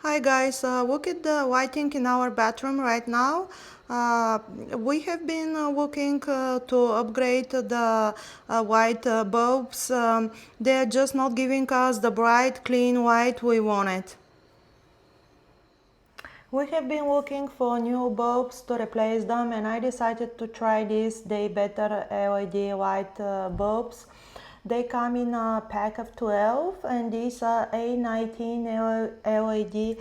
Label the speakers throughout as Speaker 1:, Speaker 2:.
Speaker 1: Hi guys, look at the lighting in our bathroom right now. We have been looking to upgrade the white bulbs. They are just not giving us the bright, clean white we wanted. We have been looking for new bulbs to replace them, and I decided to try these Daybetter LED light bulbs. They come in a pack of 12, and these are A19 LED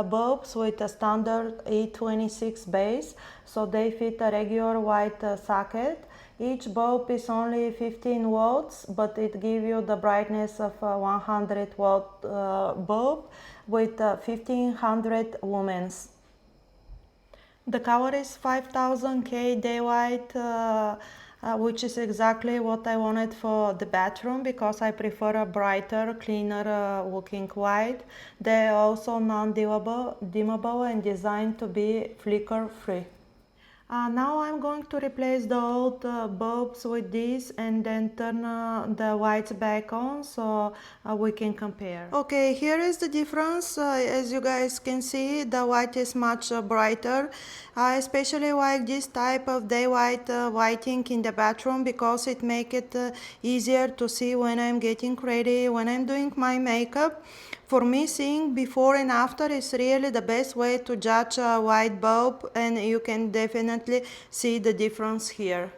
Speaker 1: bulbs with a standard E26 base, so they fit a regular white socket. Each bulb is only 15 volts, but it gives you the brightness of a 100 watt bulb with 1500 lumens. The color is 5000K daylight, which is exactly what I wanted for the bathroom because I prefer a brighter, cleaner looking light. They are also non-dimmable and designed to be flicker free. Now I'm going to replace the old bulbs with these and then turn the lights back on so we can compare. Okay, here is the difference. As you guys can see, the light is much brighter. I especially like this type of daylight lighting in the bathroom because it makes it easier to see when I'm getting ready, when I'm doing my makeup. For me, seeing before and after is really the best way to judge a white bulb, and you can definitely see the difference here.